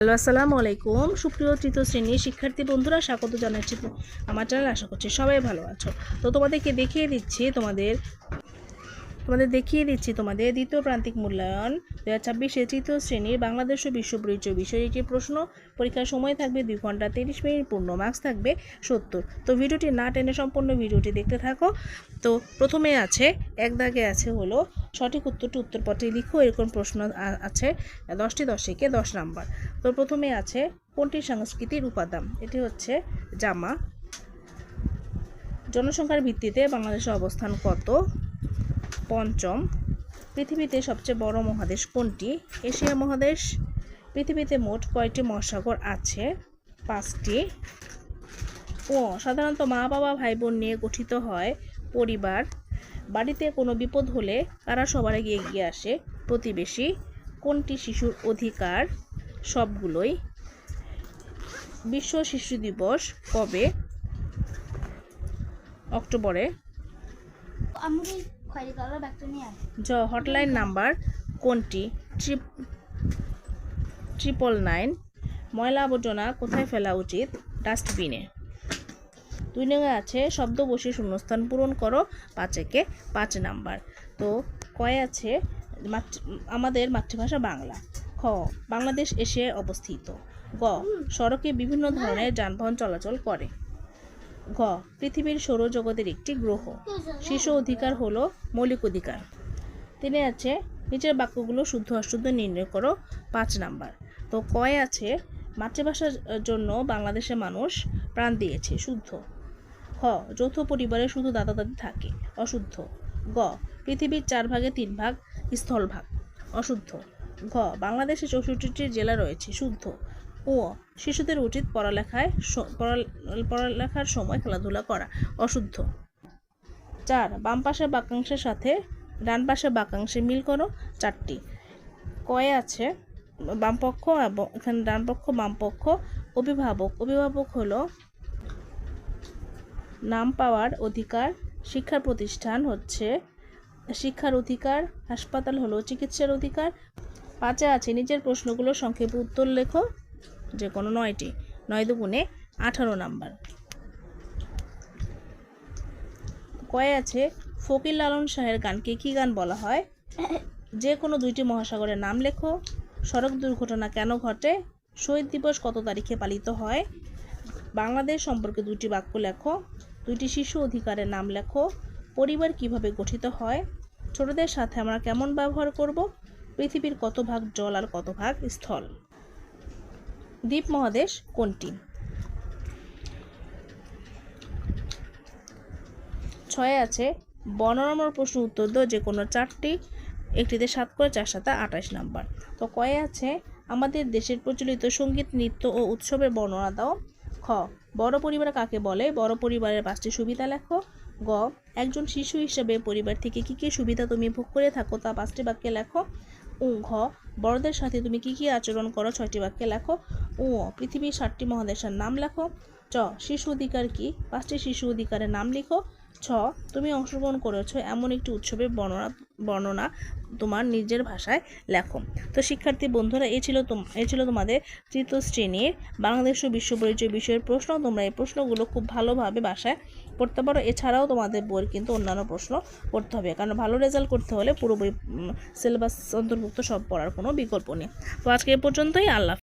Hello, আসসালামু আলাইকুম। সুপ্রিয় তৃতীয় শ্রেণীর শিক্ষার্থী বন্ধুরা, স্বাগত জানাচ্ছি আমার চ্যানেল। আশা করছি সবাই ভালো আছো। তো তোমাদেরকে দেখিয়ে দিচ্ছি তোমাদের দ্বিতীয় প্রান্তিক মূল্যায়ন 2026 তৃতীয় শ্রেণীর বাংলাদেশ ও বিশ্ব পরিচয় বিষয়ে একটি প্রশ্ন। পরীক্ষার সময় থাকবে 2 ঘন্টা 30 মিনিট, পূর্ণ মার্কস থাকবে 70। তো ভিডিওটি না টেনে সম্পূর্ণ ভিডিওটি দেখতে থাকো। তো প্রথমে আছে, এক দাগে আছে হলো সঠিক উত্তরটি উত্তরপত্রে লিখো। এরকম প্রশ্ন আছে 10টি, 10 থেকে 10 নাম্বার। তো প্রথমে আছে, কোনটি সংস্কৃতির উপাদান? এটি হচ্ছে জামা। জনসংখ্যার ভিত্তিতে বাংলাদেশের অবস্থান কত? পঞ্চম। পৃথিবীতে সবচেয়ে বড় মহাদেশ কোনটি? এশিয়া মহাদেশ। পৃথিবীতে মোট কয়টি মহাসাগর আছে? 5টি। ও সাধারণত মা বাবা ভাই বোন নিয়ে গঠিত হয় পরিবার। বাড়িতে কোনো বিপদ হলে কারা সবার আগে এগিয়ে আসে? প্রতিবেশী। কোনটি শিশুর অধিকার? সবগুলোই। বিশ্ব শিশু দিবস কবে? অক্টোবরে। হটলাইন নাম্বার কোনটি? 999। ময়লা আবর্জনা কোথায় ফেলা উচিত? ডাস্টবিনে। 2 নঙ্গে আছে, শব্দ বসে শূন্যস্থান পূরণ করো। 5 একে 5 নাম্বার। তো কয় আছে, আমাদের মাতৃভাষা বাংলা। খ, বাংলাদেশ এশিয়ায় অবস্থিত। গ, সড়কে বিভিন্ন ধরনের যানবাহন চলাচল করে। ঘ, পৃথিবীর সৌরজগতের একটি গ্রহ। শিশু অধিকার হলো মৌলিক অধিকার। 3 আছে, নিচের বাক্যগুলো শুদ্ধ অশুদ্ধ নির্ণয় করো। 5 নাম্বার। তো কয় আছে, মাতৃভাষার জন্য বাংলাদেশের মানুষ প্রাণ দিয়েছে। শুদ্ধ। খ, যৌথ পরিবারে শুধু দাদা দাদি থাকে। অশুদ্ধ। গ, পৃথিবীর 4 ভাগে 3 ভাগ স্থলভাগ। অশুদ্ধ। ঘ, বাংলাদেশে 64টি জেলা রয়েছে। শুদ্ধ। ও, শিশুদের উচিত পড়ালেখার সময় খেলাধুলা করা। অশুদ্ধ। 4, বাম পাশের বাক্যাংশের সাথে ডান পাশের বাক্যাংশে মিল করো। 4টি। কয়ে আছে, বামপক্ষ এবং এখানে ডান পক্ষ বামপক্ষ। অভিভাবক, অভিভাবক হলো নাম পাওয়ার অধিকার। শিক্ষার প্রতিষ্ঠান হচ্ছে শিক্ষার অধিকার। হাসপাতাল হলো চিকিৎসার অধিকার। 5 আছে, নিচের প্রশ্নগুলো সংক্ষেপে উত্তর লেখো, যে কোনো 9টি। 9 দুগুণে 18 নাম্বার। কয়ে আছে, ফকির লালন শাহের গানকে কি গান বলা হয়? যে কোনো 2টি মহাসাগরের নাম লেখো। সড়ক দুর্ঘটনা কেন ঘটে? শহীদ দিবস কত তারিখে পালিত হয়? বাংলাদেশ সম্পর্কে 2টি বাক্য লেখো। 2টি শিশু অধিকারের নাম লেখো। পরিবার কিভাবে গঠিত হয়? ছোটদের সাথে আমরা কেমন ব্যবহার করব? পৃথিবীর কত ভাগ জল আর কত ভাগ স্থল? দ্বীপ মহাদেশ কোনটি? 6 আছে, বর্ণনামূলক প্রশ্ন উত্তর দাও, যে কোনো 4টি। একটিতে 7 করে 4 7 28 নাম্বার। তো কয়ে আছে, আমাদের দেশের প্রচলিত সঙ্গীত নৃত্য ও উৎসবের বর্ণনা দাও। খ, বড় পরিবার কাকে বলে? বড় পরিবারের 5টি সুবিধা লেখো। গ, একজন শিশু হিসেবে পরিবার থেকে কি কি সুবিধা তুমি ভোগ করে থাকো তা 5টি বাক্যে লেখো। ঘ, বড়দের সাথে তুমি কি কি আচরণ করো? 6টি বাক্যে লেখো। পৃথিবীর 7টি মহাদেশের নাম লেখো। চ, শিশু অধিকার কি? 5টি শিশু অধিকারের নাম লিখো। 6, তুমি অংশগ্রহণ করেছো এমন একটি উৎসবের বর্ণনা তোমার নিজের ভাষায় লেখো। তো শিক্ষার্থী বন্ধুরা, এই ছিল তোমাদের তৃতীয় শ্রেণীর বাংলাদেশ ও বিশ্ব পরিচয় বিষয়ের প্রশ্ন। তোমরা এই প্রশ্নগুলো খুব ভালোভাবে বাসায় পড়তে পারো। এছাড়াও তোমাদের বইয়ের কিন্তু অন্যান্য প্রশ্ন পড়তে হবে, কারণ ভালো রেজাল্ট করতে হলে পুরো বই সিলেবাস অন্তর্ভুক্ত সব পড়ার কোনো বিকল্প নেই। তো আজকে এ পর্যন্তই। আল্লাহ হাফেজ।